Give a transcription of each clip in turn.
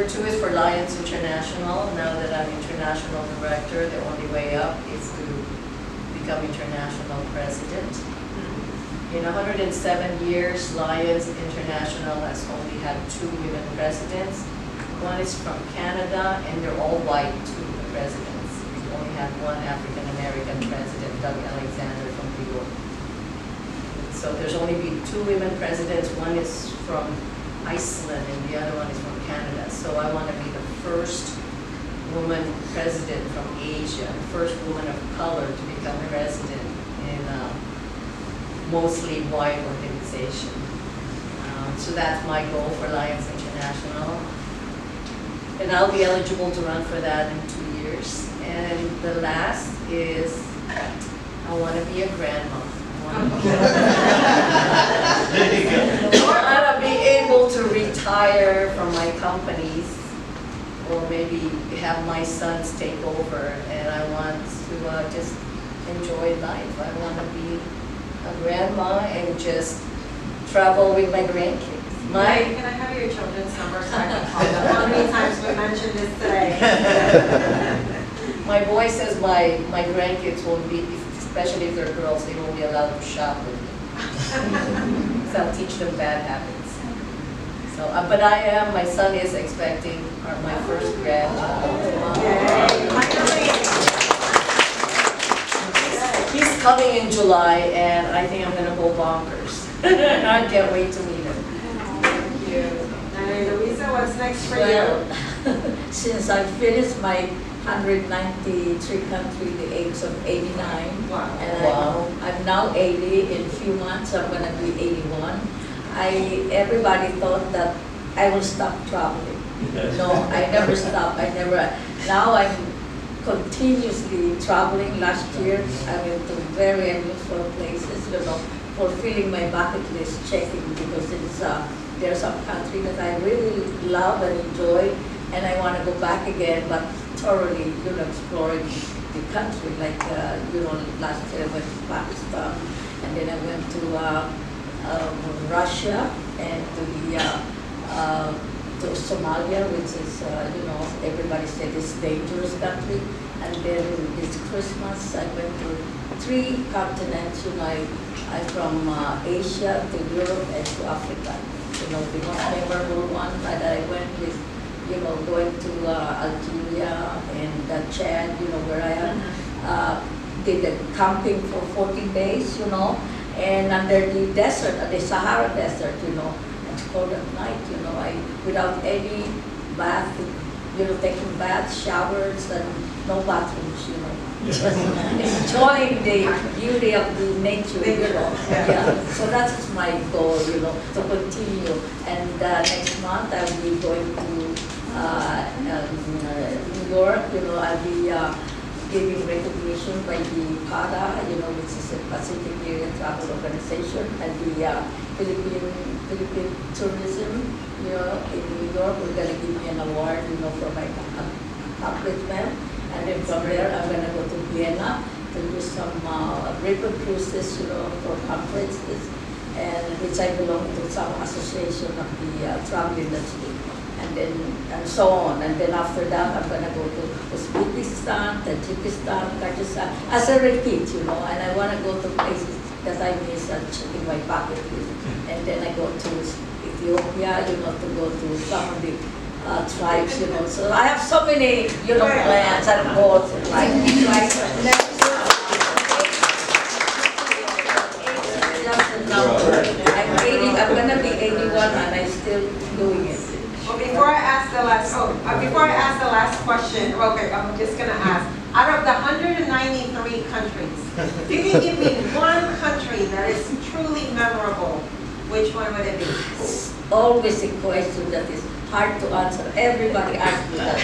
number 2 is for Lions International. Now that I'm international director, the only way up is to become international president. In 107 years, Lions International has only had 2 women presidents. One is from Canada, and they're all white, 2 of the presidents. We only had 1 African-American president, Doug Alexander from New York. So there's only been 2 women presidents. One is from Iceland, and the other one is from Canada. So I want to be the first woman president from Asia, the first woman of color to become president in a mostly white organization. So that's my goal for Lions International. And I'll be eligible to run for that in 2 years. And the last is I want to be a grandma. I want to be able to retire from my companies, or maybe have my sons take over, and I want to just enjoy life. I want to be a grandma and just travel with my grandkids. Can I have your children's number so I can call them? How many times we mentioned this today? My boy says my grandkids won't be, especially if they're girls, they won't be allowed to shop with me. So I'll teach them bad habits. So, but my son is expecting my first grandchild. He's coming in July, and I think I'm going to go bonkers. I can't wait to meet him. Thank you. And Luisa, what's next for you? Since I finished my 193 country, the age of 89, Wow. and I'm now 80. In a few months, I'm going to be 81. Everybody thought that I will stop traveling. No, I never stop. Now I'm continuously traveling. Last year, I went to very unusual places, fulfilling my bucket list checking, because there are some countries that I really love and enjoy, and I want to go back again, but thoroughly, exploring the country. Like, last year I went to Pakistan, and then I went to Russia, and to Somalia, which is, everybody said it's a dangerous country. And then this Christmas, I went to 3 continents. I'm from Asia to Europe and to Africa. The most memorable one that I went with, going to Algeria and Chad, where I am. Did the camping for 14 days, and under the desert, the Sahara Desert, it's cold at night, without any bath, taking baths, showers, and no bathrooms, Just enjoying the beauty of the nature, Yeah. So that's my goal, to continue. And next month I'll be going to New York, I'll be giving recognition by the PADA, which is a Pacific Area Travel Organization, and the Philippine Tourism, in New York. We're going to give me an award, for my accomplishment. And then from there, I'm going to go to Vienna to do some river cruises, for conferences, and which I belong to some association of the travel industry. And so on. And then after that, I'm going to go to Uzbekistan, Tajikistan, Kyrgyzstan, as a repeat, and I want to go to places that I miss and in my bucket list. And then I go to Ethiopia, to go to some of the tribes, So I have so many, plans and goals in life. I'm going to be 81 and I'm still doing it. Well, before I ask the last question, okay, I'm just going to ask. Out of the 193 countries, if you can give me one country that is truly memorable, which one would it be? It's always a question that is hard to answer. Everybody asks me that.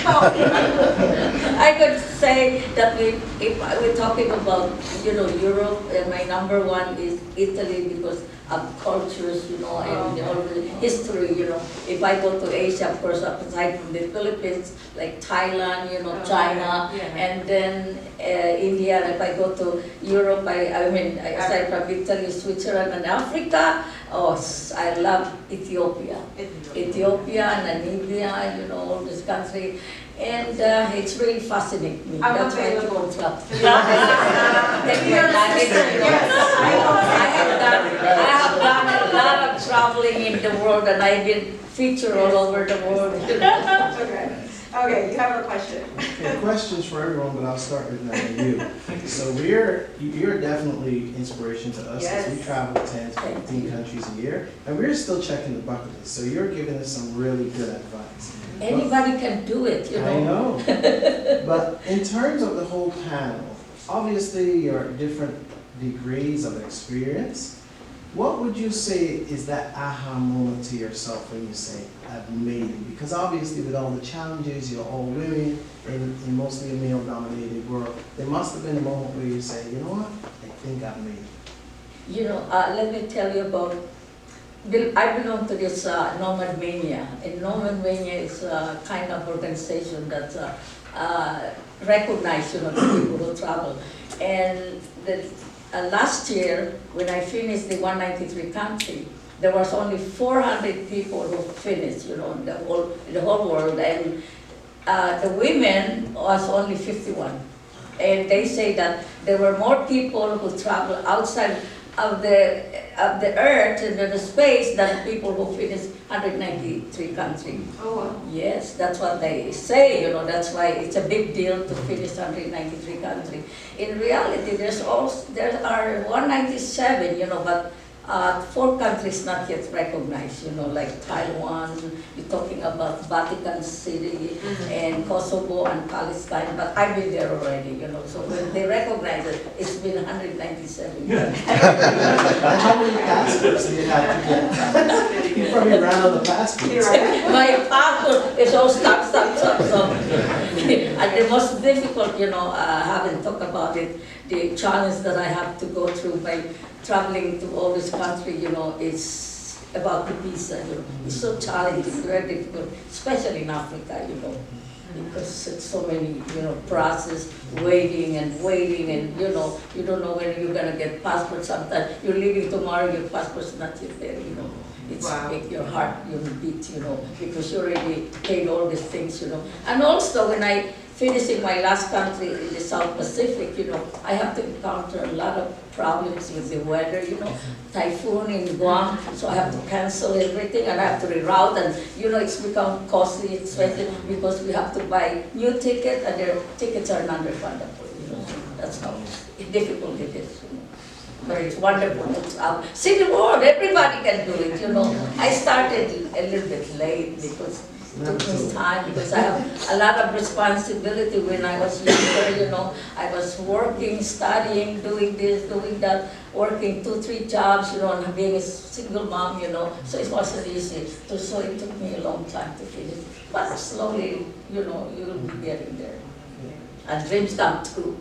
I could say that if we're talking about, Europe, my number 1 is Italy, because cultures, and all the history, If I go to Asia, of course, aside from the Philippines, like Thailand, China, and then India. And if I go to Europe, aside from Italy, Switzerland, and Africa, I love Ethiopia. Ethiopia, Namibia, all this country. And it's really fascinating me. That's why I keep on traveling. I have done a lot of traveling in the world, and I've been featured all over the world. Okay, you have a question. Yeah, questions for everyone, but I'll start with you. So you're definitely inspiration to us as we travel 10 to 15 countries a year, and we're still checking the bucket list. So you're giving us some really good advice. Anybody can do it, I know. But in terms of the whole panel, obviously you're at different degrees of experience. What would you say is that aha moment to yourself when you say, I've made it? Because obviously with all the challenges, you're all women in mostly a male-dominated world, there must have been a moment where you say, you know what, I think I've made it. Let me tell you about, I belong to this Nomad Mania, and Nomad Mania is a kind of organization that recognizes the people who travel. And last year, when I finished the 193 country, there was only 400 people who finished, in the whole world, and the women was only 51. And they say that there were more people who travel outside of the earth and the space than people who finished 193 countries. Oh, wow. Yes, that's what they say, that's why it's a big deal to finish 193 countries. In reality, there are 197, but 4 countries not yet recognized, like Taiwan, you're talking about Vatican City, and Kosovo and Palestine, but I've been there already, so when they recognize it, it's been 197. And how many passports do you have to get? You probably ran out of passports. My passport is all stuck. And the most difficult, I haven't talked about it, the challenge that I have to go through by traveling to all this country, is about the visa, It's so challenging, very difficult, especially in Africa, because it's so many, process, waiting, and you don't know when you're gonna get passport. Sometimes you're leaving tomorrow, your passport's not yet there, It's make your heart, beat, because you already paid all these things, And also when I finished in my last country in the South Pacific, I have to encounter a lot of problems with the weather, typhoon in Guam, so I have to cancel everything and I have to reroute, and it's become costly, expensive, because we have to buy new tickets and their tickets are non-refundable, That's how difficult it is, But it's wonderful. See the world, everybody can do it, I started a little bit late because it took me time, because I have a lot of responsibility when I was younger, I was working, studying, doing this, doing that, working 2-3 jobs, and being a single mom, so it wasn't easy. So it took me a long time to finish. But slowly, you'll be getting there. And dreams come true.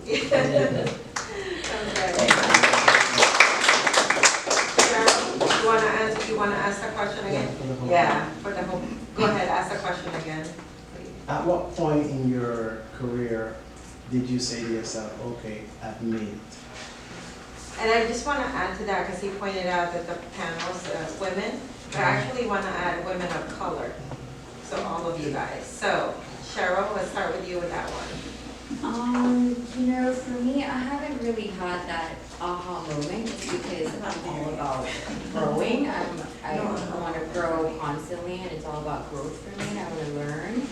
You want to ask the question again? Yeah, for the whole. Go ahead, ask the question again. At what point in your career did you say to yourself, okay, I've made it? And I just want to add to that, because he pointed out that the panel's women, but I actually want to add women of color. So all of you guys. So Cheryl, let's start with you with that one. For me, I haven't really had that aha moment, just because I'm all about growing. I want to grow constantly, and it's all about growth for me, and I want to learn.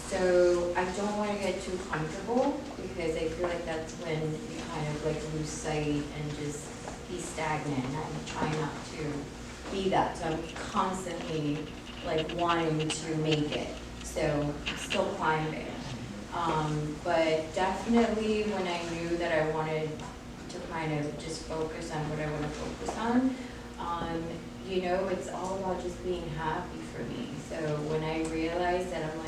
So I don't want to get too comfortable, because I feel like that's when you kind of lose sight and just be stagnant. And I'm trying not to be that. So I'm constantly wanting to make it. So I'm still climbing. But definitely when I knew that I wanted to kind of just focus on what I want to focus on, it's all about just being happy for me. So when I realized that I'm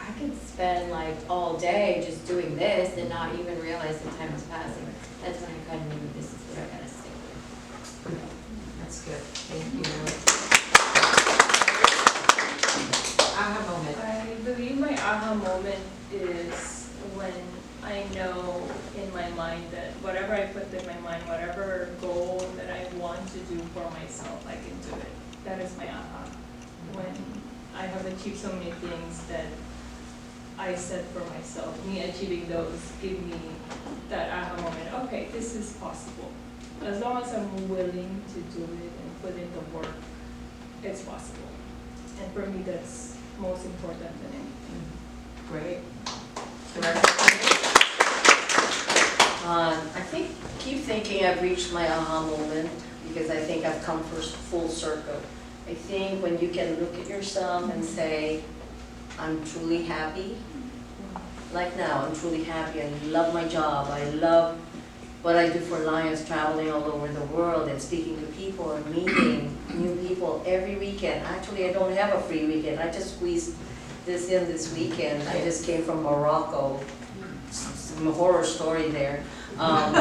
I could spend all day just doing this and not even realize the time was passing, that's when I kind of knew this is what I gotta stick with. That's good. Thank you. Aha moment. I believe my aha moment is when I know in my mind that whatever I put in my mind, whatever goal that I want to do for myself, I can do it. That is my aha. When I have achieved so many things that I set for myself, me achieving those give me that aha moment. Okay, this is possible. As long as I'm willing to do it and put in the work, it's possible. And for me, that's most important than anything. Great. I think, keep thinking I've reached my aha moment because I think I've come full circle. I think when you can look at yourself and say, I'm truly happy, like now, I'm truly happy, I love my job, I love what I do for Lions, traveling all over the world and speaking to people and meeting new people every weekend. Actually, I don't have a free weekend, I just squeezed this in this weekend. I just came from Morocco, some horror story there. And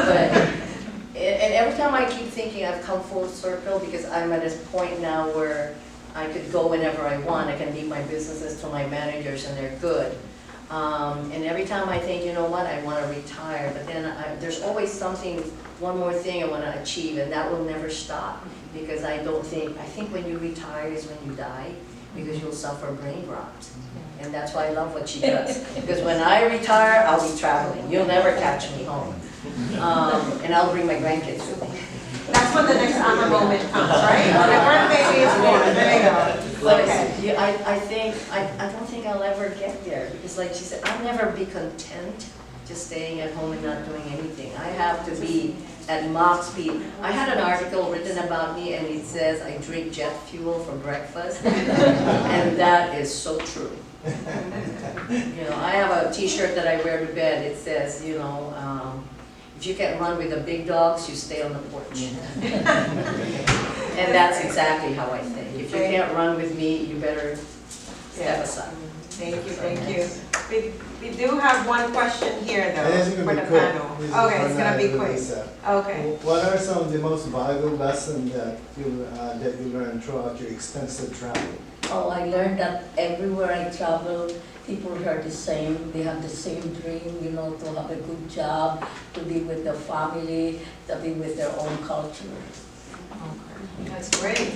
every time I keep thinking I've come full circle because I'm at this point now where I could go whenever I want. I can leave my businesses to my managers and they're good. And every time I think, you know what, I want to retire, but then there's always something, one more thing I want to achieve, and that will never stop because I think when you retire is when you die because you'll suffer brain rot. And that's why I love what she does. Because when I retire, I'll be traveling. You'll never catch me home. And I'll bring my grandkids with me. That's when the next aha moment comes, right? When the birthday is born, there you go. But Okay. I don't think I'll ever get there because like she said, I'll never be content just staying at home and not doing anything. I have to be at Mach speed. I had an article written about me and it says I drink jet fuel for breakfast and that is so true. You know, I have a t-shirt that I wear to bed. It says, you know, if you can't run with the big dogs, you stay on the porch. And that's exactly how I think. If you can't run with me, you better step aside. Thank you, thank you. We do have one question here though, It is for gonna the be quick. panel. This is Okay, for it's gonna be Natalie, quick. Luisa. Okay. What are some of the most valuable lessons that you learned throughout your extensive travel? Oh, I learned that everywhere I travel, people are the same. They have the same dream, you know, to have a good job, to be with their family, to be with their own culture. Okay. That's great.